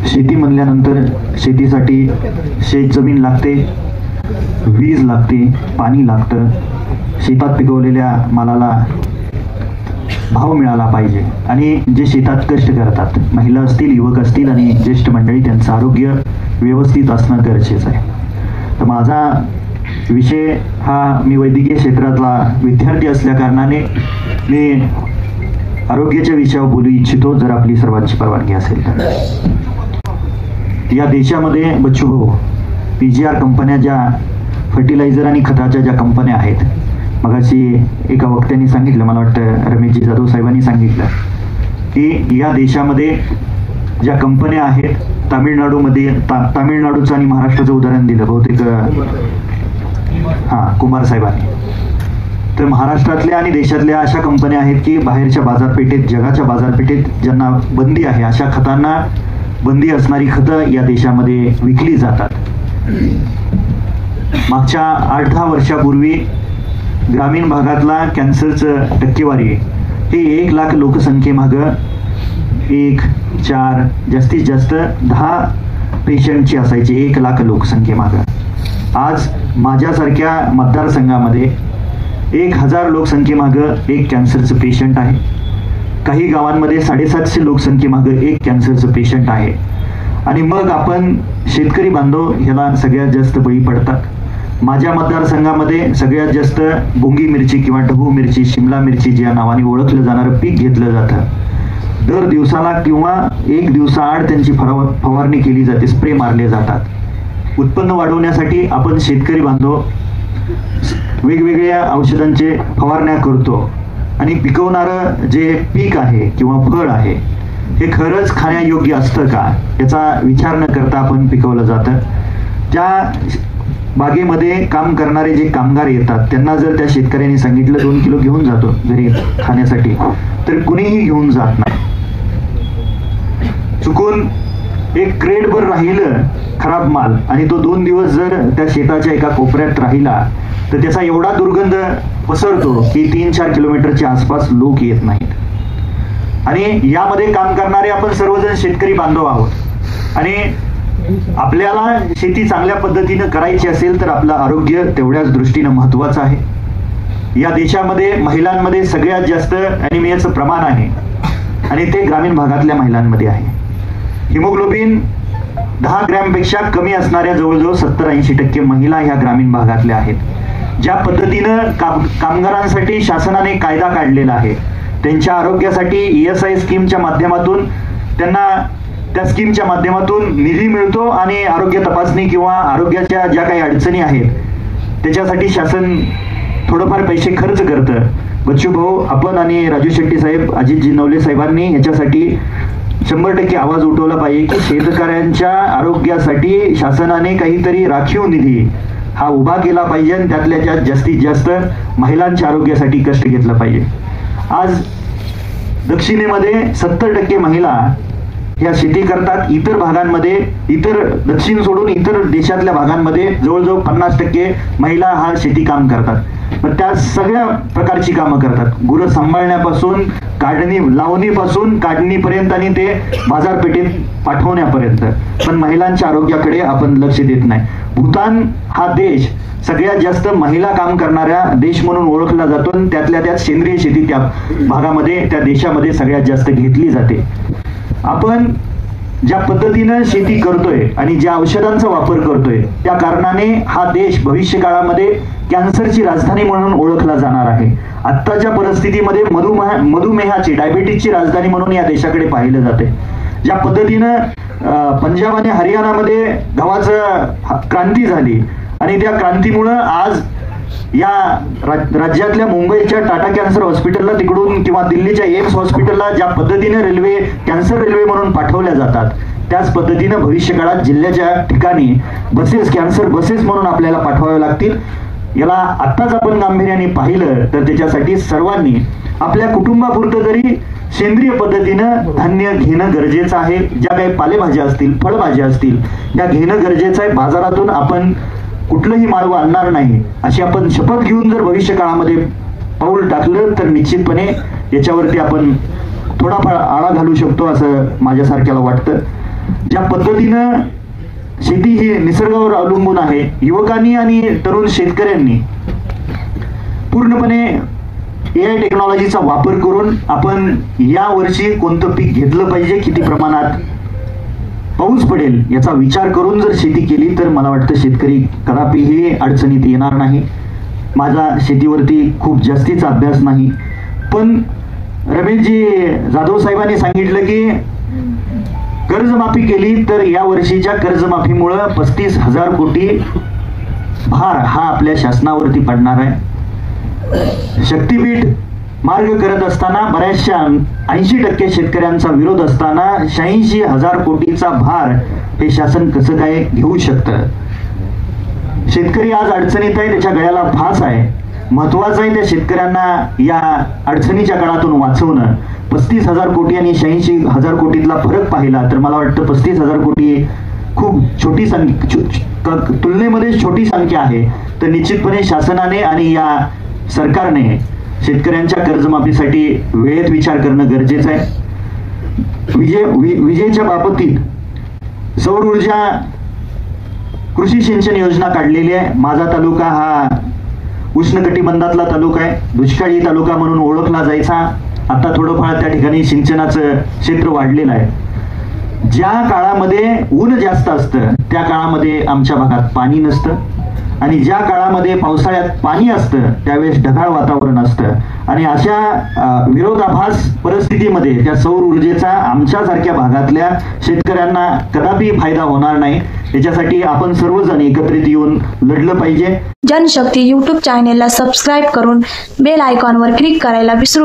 शेती म्हणल्यानंतर शेतीसाठी शेत जमीन लागते, वीज लागते, पाणी लागतं. शेतात पिकवलेल्या मालाला भाव मिळाला पाहिजे आणि जे शेतात कष्ट करतात, महिला असतील, युवक असतील आणि ज्येष्ठ मंडळी, त्यांचं आरोग्य व्यवस्थित असणं गरजेचं आहे. तर माझा विषय हा, मी वैद्यकीय क्षेत्रातला विद्यार्थी असल्या कारणाने मी आरोग्याच्या विषयावर बोलू इच्छितो, जर आपली सर्वांची परवानगी असेल तर. या देशामध्ये बच्चू भाऊ, PGR कंपन्या, ज्या फर्टिलायझर आणि खताच्या ज्या कंपन्या आहेत, मगाशी एका वक्त्यांनी सांगितलं, मला वाटतं रमेशजी जाधव साहेबांनी सांगितलं, की या देशामध्ये ज्या कंपन्या आहेत, तामिळनाडूमध्ये, तामिळनाडूचं आणि महाराष्ट्राचं उदाहरण दिलं बहुतेक कुमार साहेबांनी. तर महाराष्ट्रातल्या आणि देशातल्या अशा कंपन्या आहेत की बाहेरच्या बाजारपेठेत, जगाच्या बाजारपेठेत ज्यांना बंदी आहे, अशा खतांना बंदी असणारी खतं या देशामध्ये विकली जातात. मागच्या 8-10 वर्षापूर्वी ग्रामीण भागातला कॅन्सरचं टक्केवारी हे 1 लाख लोकसंख्येमागं 1, 4, जास्तीत जास्त 10 पेशंटची असायची 1 लाख लोकसंख्येमागं. आज माझ्यासारख्या मतदारसंघामध्ये 1000 लोकसंख्येमागं 1 कॅन्सरचं पेशंट आहे. काही गावांमध्ये 750 लोकसंख्येमागं 1 कॅन्सरचं पेशंट आहे. आणि मग आपण शेतकरी बांधव ह्याला सगळ्यात जास्त बळी पडतात. माझ्या मतदारसंघामध्ये सगळ्यात जास्त बोंगी मिरची किंवा ढबू मिरची, शिमला मिरची ज्या नावाने ओळखलं जाणारं पीक घेतलं जातं. दर दिवसाला किंवा 1 दिवसाआड त्यांची फवारणी केली जाते, स्प्रे मारले जातात. उत्पन्न वाढवण्यासाठी आपण शेतकरी बांधव वेगवेगळ्या औषधांचे फवारण्या करतो आणि पिकवणारं जे पीक आहे किंवा फळ आहे हे खरंच खाण्यायोग्य असतं का याचा विचार न करता आपण पिकवलं जातं. त्या बागेमध्ये काम करणारे जे कामगार येतात त्यांना जर त्या शेतकऱ्यांनी सांगितलं 2 किलो घेऊन जातो घरी खाण्यासाठी, तर कुणीही घेऊन जात नाही. चुकून 1 क्रेटभर राहिलं खराब माल आणि तो 2 दिवस जर त्या शेताच्या एका कोपऱ्यात राहिला तर त्याचा एवढा दुर्गंध पसरतो की 3-4 किलोमीटरच्या आसपास लोक येत नाहीत. आणि यामध्ये काम करणारे आपण सर्वजण शेतकरी बांधव आहोत आणि आपल्याला शेती चांगल्या पद्धतीनं करायची असेल तर आपलं आरोग्य तेवढ्याच दृष्टीनं महत्वाचं आहे. या देशामध्ये महिलांमध्ये सगळ्यात जास्त ॲनिमियाचं प्रमाण आहे आणि ते ग्रामीण भागातल्या महिलांमध्ये आहे. हिमोग्लोबिन 10 ग्रॅमपेक्षा कमी असणाऱ्या जवळजवळ 70-80% महिला ह्या ग्रामीण भागातल्या आहेत. ज्या पद्धतीनं कामगारांसाठी शासनाने कायदा काढलेला आहे, त्यांच्या आरोग्यासाठी ESI स्कीमच्या माध्यमातून त्यांना त्या स्कीमच्या माध्यमातून निधी मिळतो आणि आरोग्य तपासणी किंवा आरोग्याच्या ज्या काही अडचणी आहेत त्याच्यासाठी शासन थोडंफार पैसे खर्च करतं. बच्चू भाऊ, आपण आणि राजू शेट्टी साहेब, अजितजी नवले साहेबांनी याच्यासाठी 100% आवाज उठवला पाहिजे की शेतकऱ्यांच्या आरोग्यासाठी शासनाने काहीतरी राखीव निधी हा उभा केला पाहिजे आणि त्यातल्या त्यात जास्तीत जास्त महिलांच्या आरोग्यासाठी कष्ट घेतलं पाहिजे. आज दक्षिणेमध्ये 70% महिला ह्या शेती करतात. इतर भागांमध्ये, इतर दक्षिण सोडून इतर देशातल्या भागांमध्ये जवळजवळ 50% महिला हा शेती काम करतात. पण त्या सगळ्या प्रकारची कामं करतात, गुरं सांभाळण्यापासून लावणीपासून काढणीपर्यंत आणि ते बाजारपेठेत पाठवण्यापर्यंत. पण महिलांच्या आरोग्याकडे आपण लक्ष देत नाही. भूतान हा देश सगळ्यात जास्त महिला काम करणाऱ्या देश म्हणून ओळखला जातो आणि त्यातल्या त्यात सेंद्रिय शेती त्या भागामध्ये, त्या देशामध्ये सगळ्यात जास्त घेतली जाते. आपण ज्या पद्धतीनं शेती करतोय आणि ज्या औषधांचा वापर करतोय त्या कारणाने हा देश भविष्य काळामध्ये कॅन्सरची राजधानी म्हणून ओळखला जाणार आहे. आत्ताच्या परिस्थितीमध्ये मधुमेहाची, डायबिटीजची राजधानी म्हणून या देशाकडे पाहिलं जाते. ज्या पद्धतीनं पंजाब आणि हरियाणामध्ये गव्हाचं क्रांती झाली आणि त्या क्रांतीमुळं आज या राज्यातल्या मुंबईच्या टाटा कॅन्सर हॉस्पिटलला तिकडून किंवा दिल्लीच्या एम्स हॉस्पिटलला ज्या पद्धतीने कॅन्सर रेल्वे म्हणून पाठवल्या जातात, त्याच पद्धतीनं भविष्य काळात जिल्ह्याच्या ठिकाणी बसेस, कॅन्सर बसेस म्हणून आपल्याला पाठवाव्या लागतील. याला आत्ताच आपण गांभीर्याने पाहिलं तर त्याच्यासाठी सर्वांनी आपल्या कुटुंबापुरतं तरी सेंद्रिय पद्धतीनं धान्य घेणं गरजेचं आहे. ज्या काही पालेभाज्या असतील, फळभाज्या असतील, त्या घेणं गरजेचं आहे. बाजारातून आपण कुठलंही माळवं आणणार नाही अशी आपण शपथ घेऊन जर भविष्य काळामध्ये पाऊल टाकलं तर निश्चितपणे याच्यावरती आपण थोडाफार आळा घालू शकतो असं माझ्यासारख्याला वाटतं. ज्या पद्धतीनं शेती ही निसर्गावर अवलंबून आहे, युवकांनी आणि तरुण शेतकऱ्यांनी पूर्णपणे AI टेक्नॉलॉजीचा वापर करून आपण या वर्षी कोणतं पीक घेतलं पाहिजे, किती प्रमाणात पाऊस पडेल याचा विचार करून जर शेती केली तर मला वाटतं शेतकरी कदापिही अडचणीत येणार नाही. माझा शेतीवरती खूप जास्तीचा अभ्यास नाही, पण रमेशजी जाधव साहेबांनी सांगितलं की कर्जमाफी केली तर या वर्षीच्या कर्जमाफीमुळे 35,000 कोटी भार हा आपल्या शासनावरती पडणार आहे. शक्तीपीठ मार्ग करत असताना बऱ्याचशा 80% शेतकऱ्यांचा विरोध असताना 86,000 कोटीचा भार हे शासन कसं काय घेऊ शकतं. शेतकरी आज अडचणीत आहे, त्याच्या गळ्याला फास आहे. महत्वाचं आहे त्या शेतकऱ्यांना या अडचणीच्या काळातून वाचवणं. 35,000 कोटी आणि 86,000 कोटीतला फरक पाहिला तर मला वाटतं 35,000 कोटी खूप छोटी संख्या, तुलनेमध्ये छोटी संख्या आहे. तर निश्चितपणे शासनाने आणि या सरकारने शेतकऱ्यांच्या कर्जमाफीसाठी वेळेत विचार करणं गरजेचं आहे. विजेच्या बाबतीत सौर ऊर्जा कृषी सिंचन योजना काढलेली आहे. माझा तालुका हा उष्णकटिबंधातला तालुका आहे, दुष्काळी तालुका म्हणून ओळखला जायचा. आता थोडंफार त्या ठिकाणी सिंचनाचं क्षेत्र वाढलेलं आहे. ज्या काळामध्ये ऊन जास्त असतं त्या काळामध्ये आमच्या भागात पाणी नसतं, आणि ज्या काळामध्ये पावसाळ्यात पाणी असतं त्यावेळेस ढगाळ वातावरण असतं. आणि अशा विरोधाभास परिस्थितीमध्ये त्या सौर ऊर्जेचा आमच्यासारख्या भागातल्या शेतकऱ्यांना कदापि फायदा होणार नाही. याच्यासाठी आपण सर्वजण एकत्रित येऊन लढलं पाहिजे. जनशक्ती YouTube चॅनेलला सबस्क्राईब करून बेल आयकॉनवर क्लिक करायला विसरू